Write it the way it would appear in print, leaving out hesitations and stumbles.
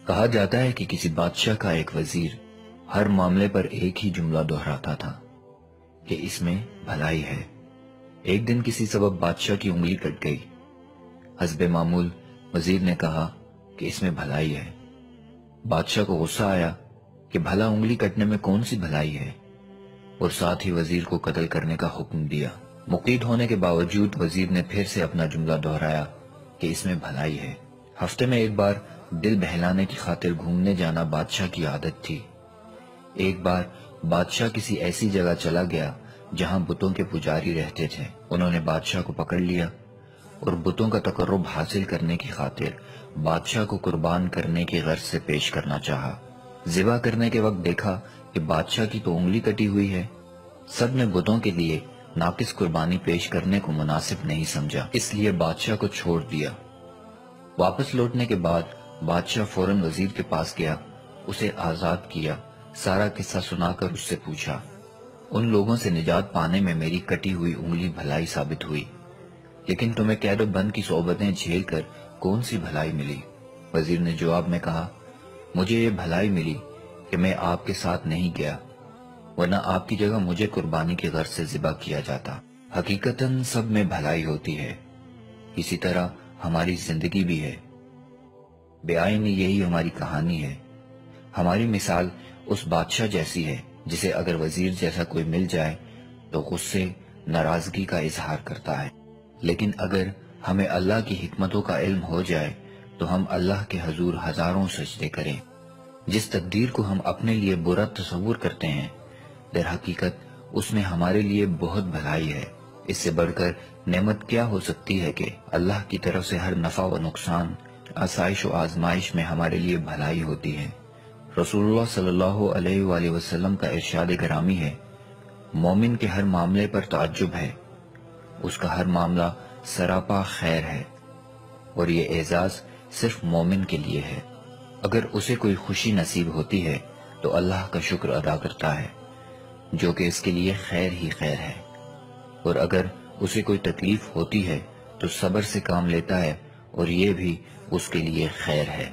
کہا جاتا ہے کہ کسی بادشاہ کا ایک وزیر ہر معاملے پر ایک ہی جملہ دہراتا تھا کہ اس میں بھلائی ہے۔ ایک دن کسی سبب بادشاہ کی انگلی کٹ گئی۔ حسب معمول وزیر نے کہا کہ اس میں بھلائی ہے۔ بادشاہ کو غصہ آیا کہ بھلا انگلی کٹنے میں کون سی بھلائی ہے، اور ساتھ ہی وزیر کو قتل کرنے کا حکم دیا۔ مقید ہونے کے باوجود وزیر نے پھر سے اپنا جملہ دہرایا کہ اس میں بھلائی ہے۔ ہفتے میں ایک بار دل بہلانے کی خاطر گھومنے جانا بادشاہ کی عادت تھی۔ ایک بار بادشاہ کسی ایسی جگہ چلا گیا جہاں بتوں کے پجاری رہتے تھے۔ انہوں نے بادشاہ کو پکڑ لیا اور بتوں کا تقرب حاصل کرنے کی خاطر بادشاہ کو قربان کرنے کی غرض سے پیش کرنا چاہا۔ ذبح کرنے کے وقت دیکھا کہ بادشاہ کی تو انگلی کٹی ہوئی ہے۔ سب نے بتوں کے لیے ناقص قربانی پیش کرنے کو مناسب نہیں سمجھا، اس لیے بادشاہ کو چھوڑ دیا۔ واپس لوٹنے کے بعد بادشاہ فوراً وزیر کے پاس گیا، اسے آزاد کیا، سارا قصہ سنا کر اس سے پوچھا، ان لوگوں سے نجات پانے میں میری کٹی ہوئی انگلی بھلائی ثابت ہوئی، لیکن تمہیں قید و بند کی صحبتیں جھیل کر کون سی بھلائی ملی؟ وزیر نے جواب میں کہا، مجھے یہ بھلائی ملی کہ میں آپ کے ساتھ نہیں گیا، ورنہ آپ کی جگہ مجھے قربانی کی غرض سے ذبح کیا جاتا۔ حقیقتاً سب میں بھلائی ہوتی ہے، اسی طرح ہماری زندگی بھی ہے۔ بے آئینی یہی ہماری کہانی ہے۔ ہماری مثال اس بادشاہ جیسی ہے جسے اگر وزیر جیسا کوئی مل جائے تو غصے، ناراضگی کا اظہار کرتا ہے، لیکن اگر ہمیں اللہ کی حکمتوں کا علم ہو جائے تو ہم اللہ کے حضور ہزاروں سجدے کریں۔ جس تقدیر کو ہم اپنے لیے برا تصور کرتے ہیں، در حقیقت اس میں ہمارے لیے بہت بھلائی ہے۔ اس سے بڑھ کر نعمت کیا ہو سکتی ہے کہ اللہ کی طرف سے ہر نفع و نقصان، آسائش و آزمائش میں ہمارے لیے بھلائی ہوتی ہے۔ رسول اللہ صلی اللہ علیہ وآلہ وسلم کا ارشاد گرامی ہے، مومن کے ہر معاملے پر تعجب ہے، اس کا ہر معاملہ سراپا خیر ہے، اور یہ اعزاز صرف مومن کے لیے ہے۔ اگر اسے کوئی خوشی نصیب ہوتی ہے تو اللہ کا شکر ادا کرتا ہے، جو کہ اس کے لیے خیر ہی خیر ہے، اور اگر اسے کوئی تکلیف ہوتی ہے تو صبر سے کام لیتا ہے، اور یہ بھی اس کے لیے خیر ہے۔